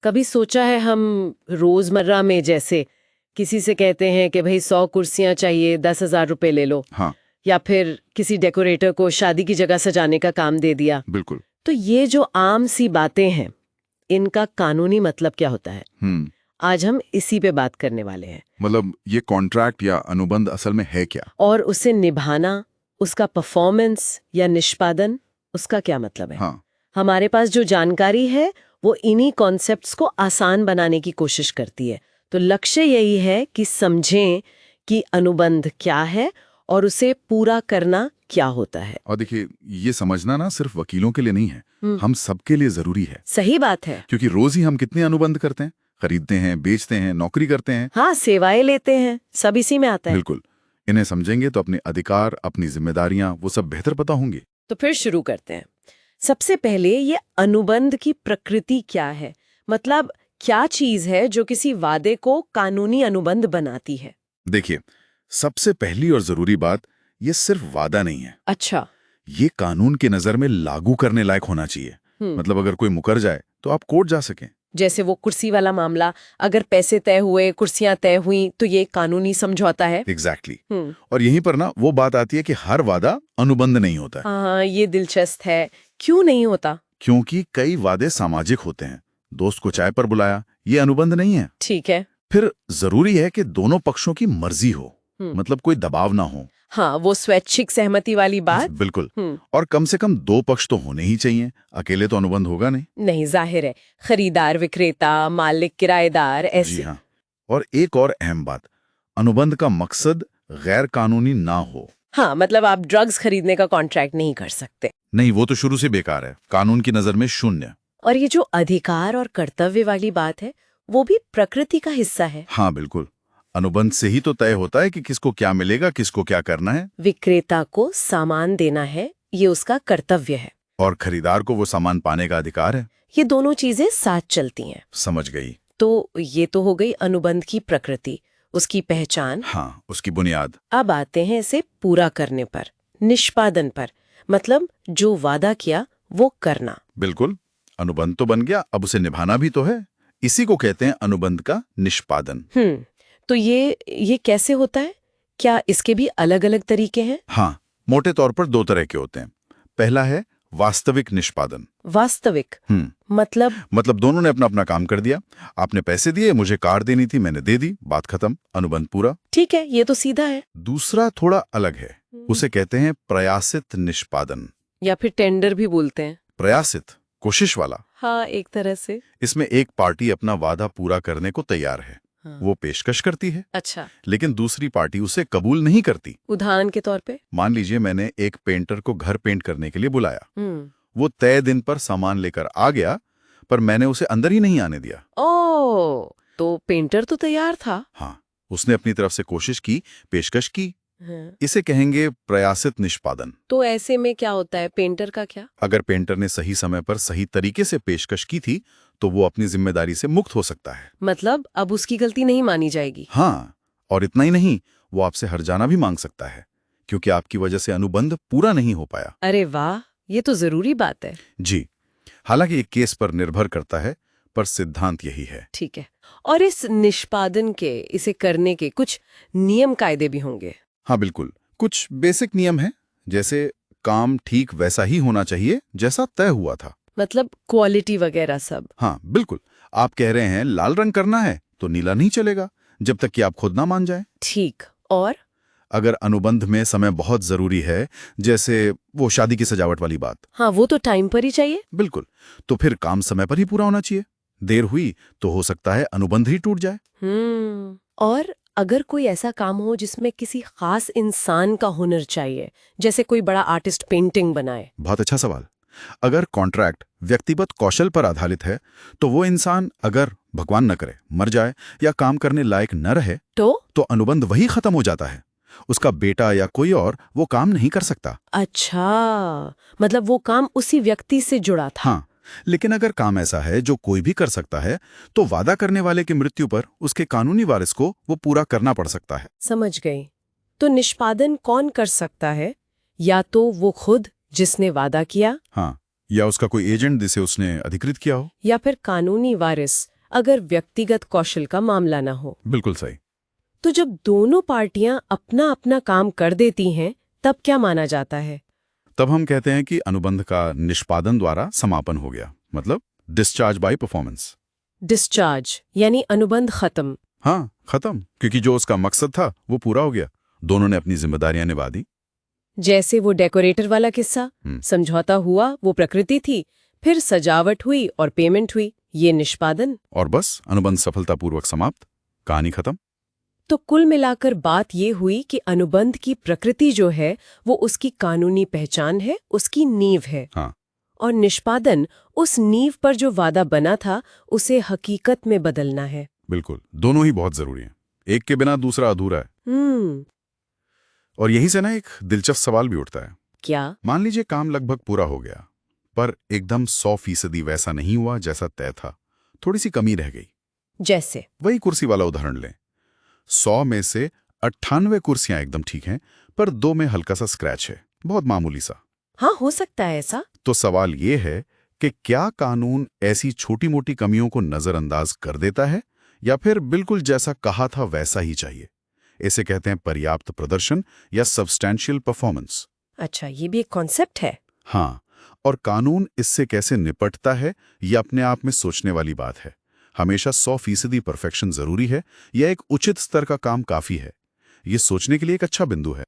कभी सोचा है हम रोजमर्रा में जैसे किसी से कहते हैं कि भाई 100 कुर्सियां चाहिए, 10,000 रुपए ले लो। हाँ या फिर किसी डेकोरेटर को शादी की जगह सजाने का काम दे दिया। बिल्कुल। तो ये जो आम सी बातें हैं, इनका कानूनी मतलब क्या होता है? आज हम इसी पे बात करने वाले हैं। मतलब ये कॉन्ट्रैक्ट या अनुबंध असल में है क्या, और उसे निभाना, उसका परफॉर्मेंस या निष्पादन, उसका क्या मतलब है? हाँ हमारे पास जो जानकारी है वो इन्हीं कॉन्सेप्ट्स को आसान बनाने की कोशिश करती है। तो लक्ष्य यही है कि समझें कि अनुबंध क्या है और उसे पूरा करना क्या होता है। और देखिए, ये समझना ना सिर्फ वकीलों के लिए नहीं है, हम सबके लिए जरूरी है। सही बात है। क्योंकि रोज ही हम कितने अनुबंध करते हैं, खरीदते हैं, बेचते हैं, नौकरी करते हैं। हाँ, सेवाएं लेते हैं, सब इसी में आता है। बिल्कुल। इन्हें समझेंगे तो अपने अधिकार, अपनी जिम्मेदारियां, वो सब बेहतर पता होंगी। तो फिर शुरू करते हैं। सबसे पहले ये अनुबंध की प्रकृति क्या है? मतलब क्या चीज है जो किसी वादे को कानूनी अनुबंध बनाती है? देखिए, सबसे पहली और जरूरी बात, ये सिर्फ वादा नहीं है। अच्छा। ये कानून की नजर में लागू करने लायक होना चाहिए। मतलब अगर कोई मुकर जाए तो आप कोर्ट जा सकें। जैसे वो कुर्सी वाला मामला, अगर पैसे तय हुए, कुर्सियां तय हुई, तो ये कानूनी समझौता है। एग्जैक्टली। और यहीं पर ना वो बात आती है कि हर वादा अनुबंध नहीं होता। हाँ, ये दिलचस्प है। क्यों नहीं होता? क्योंकि कई वादे सामाजिक होते हैं। दोस्त को चाय पर बुलाया, ये अनुबंध नहीं है। ठीक है। फिर जरूरी है कि दोनों पक्षों की मर्जी हो, मतलब कोई दबाव ना हो। हाँ, वो स्वैच्छिक सहमति वाली बात। बिल्कुल। और कम से कम 2 पक्ष तो होने ही चाहिए, अकेले तो अनुबंध होगा नहीं। नहीं, जाहिर है, खरीदार विक्रेता, मालिक किराएदार, ऐसे। जी हाँ। और एक और अहम बात, अनुबंध का मकसद गैर कानूनी ना हो। हाँ, मतलब आप ड्रग्स खरीदने का कॉन्ट्रैक्ट नहीं कर सकते। नहीं, वो तो शुरू से बेकार है, कानून की नजर में शून्य। और ये जो अधिकार और कर्तव्य वाली बात है, वो भी प्रकृति का हिस्सा है। हाँ बिल्कुल। अनुबंध से ही तो तय होता है कि किसको क्या मिलेगा, किसको क्या करना है। विक्रेता को सामान देना है, ये उसका कर्तव्य है। और खरीदार को वो सामान पाने का अधिकार है। ये दोनों चीजें साथ चलती हैं। समझ गई। तो ये तो हो गई अनुबंध की प्रकृति, उसकी पहचान। हाँ, उसकी बुनियाद। अब आते हैं इसे पूरा करने पर, निष्पादन पर। मतलब जो वादा किया वो करना। बिल्कुल। अनुबंध तो बन गया, अब उसे निभाना भी तो है। इसी को कहते हैं अनुबंध का निष्पादन। तो ये कैसे होता है? क्या इसके भी अलग अलग तरीके हैं? हाँ, मोटे तौर पर 2 तरह के होते हैं। पहला है वास्तविक निष्पादन। वास्तविक मतलब दोनों ने अपना अपना काम कर दिया। आपने पैसे दिए, मुझे कार देनी थी, मैंने दे दी, बात खत्म, अनुबंध पूरा। ठीक है, ये तो सीधा है। दूसरा थोड़ा अलग है, उसे कहते हैं प्रयासित निष्पादन, या फिर टेंडर भी बोलते हैं। प्रयासित, कोशिश वाला। हाँ, एक तरह से। इसमें एक पार्टी अपना वादा पूरा करने को तैयार है। हाँ। वो पेशकश करती है। अच्छा। लेकिन दूसरी पार्टी उसे कबूल नहीं करती। उदाहरण के तौर पे, मान लीजिए मैंने एक पेंटर को घर पेंट करने के लिए बुलाया। वो तय दिन पर सामान लेकर आ गया, पर मैंने उसे अंदर ही नहीं आने दिया। ओह, तो पेंटर तो तैयार था। हाँ, उसने अपनी तरफ से कोशिश की, पेशकश की। हाँ। इसे कहेंगे प्रयासित निष्पादन। तो ऐसे में क्या होता है, पेंटर का क्या? अगर पेंटर ने सही समय पर सही तरीके से पेशकश की थी, तो वो अपनी जिम्मेदारी से मुक्त हो सकता है। मतलब अब उसकी गलती नहीं मानी जाएगी। हाँ, और इतना ही नहीं, वो आपसे हर्जाना भी मांग सकता है, क्योंकि आपकी वजह से अनुबंध पूरा नहीं हो पाया। अरे वाह, ये तो जरूरी बात है। जी, हालांकि एक केस पर निर्भर करता है, पर सिद्धांत यही है। ठीक है। और इस निष्पादन के, इसे करने के कुछ नियम कायदे भी होंगे? हाँ बिल्कुल, कुछ बेसिक नियम हैं, जैसे काम ठीक वैसा ही होना चाहिए जैसा तय हुआ था। मतलब क्वालिटी वगैरह सब? हाँ बिल्कुल। आप कह रहे हैं लाल रंग करना है तो नीला नहीं चलेगा, जब तक कि आप खुद ना मान जाएं। ठीक। और अगर अनुबंध में समय बहुत जरूरी है, जैसे वो शादी की सजावट वाली बात। हाँ, वो तो टाइम पर ही चाहिए। बिल्कुल। तो फिर काम समय पर ही पूरा होना चाहिए। देर हुई तो हो सकता है अनुबंध ही टूट जाए। और अगर कोई ऐसा काम हो जिसमें किसी खास इंसान का हुनर चाहिए, जैसे कोई बड़ा आर्टिस्ट पेंटिंग बनाए? बहुत अच्छा सवाल। अगर कॉन्ट्रैक्ट व्यक्तिगत कौशल पर आधारित है, तो वो इंसान अगर भगवान न करे मर जाए या काम करने लायक न रहे, तो अनुबंध वही खत्म हो जाता है। उसका बेटा या कोई और वो काम नहीं कर सकता। अच्छा, मतलब वो काम उसी व्यक्ति से जुड़ा था। हाँ, लेकिन अगर काम ऐसा है जो कोई भी कर सकता है, तो वादा करने वाले की मृत्यु पर उसके कानूनी वारिस को वो पूरा करना पड़ सकता है। समझ गई। तो निष्पादन कौन कर सकता है? या तो वो खुद जिसने वादा किया, हाँ, या उसका कोई एजेंट जिसे उसने अधिकृत किया हो। या फिर कानूनी वारिस, अगर व्यक्तिगत कौशल का मामला ना हो। बिल्कुल सही। तो जब दोनों पार्टियां अपना अपना काम कर देती हैं, तब क्या माना जाता है? तब हम कहते हैं कि अनुबंध का निष्पादन द्वारा समापन हो गया, मतलब डिस्चार्ज बाय परफॉर्मेंस। डिस्चार्ज यानी अनुबंध खत्म। हाँ, खत्म, क्योंकि जो उसका मकसद था वो पूरा हो गया। दोनों ने अपनी जिम्मेदारियां निभा दी। जैसे वो डेकोरेटर वाला किस्सा, समझौता हुआ, वो प्रकृति थी, फिर सजावट हुई और पेमेंट हुई, ये निष्पादन। और बस अनुबंध सफलतापूर्वक समाप्त, कहानी खत्म। तो कुल मिलाकर बात ये हुई कि अनुबंध की प्रकृति जो है वो उसकी कानूनी पहचान है, उसकी नींव है। हाँ। और निष्पादन उस नींव पर जो वादा बना था उसे हकीकत में बदलना है। बिल्कुल, दोनों ही बहुत जरूरी हैं। एक के बिना दूसरा अधूरा है। और यही से ना एक दिलचस्प सवाल भी उठता है। क्या? मान लीजिए काम लगभग पूरा हो गया, पर एकदम 100% वैसा नहीं हुआ जैसा तय था। थोड़ी सी कमी रह गई। जैसे? वही कुर्सी वाला उदाहरण लें। 100 में से 98 कुर्सियां एकदम ठीक हैं, पर 2 में हल्का सा स्क्रैच है, बहुत मामूली सा। हाँ, हो सकता है ऐसा। तो सवाल ये है कि क्या कानून ऐसी छोटी मोटी कमियों को नजरअंदाज कर देता है, या फिर बिल्कुल जैसा कहा था वैसा ही चाहिए? इसे कहते हैं पर्याप्त प्रदर्शन या सब्सटैंशियल परफॉर्मेंस। अच्छा, ये भी एक कॉन्सेप्ट है। हाँ, और कानून इससे कैसे निपटता है, ये अपने आप में सोचने वाली बात है। हमेशा 100% परफेक्शन जरूरी है या एक उचित स्तर का काम काफी है? ये सोचने के लिए एक अच्छा बिंदु है।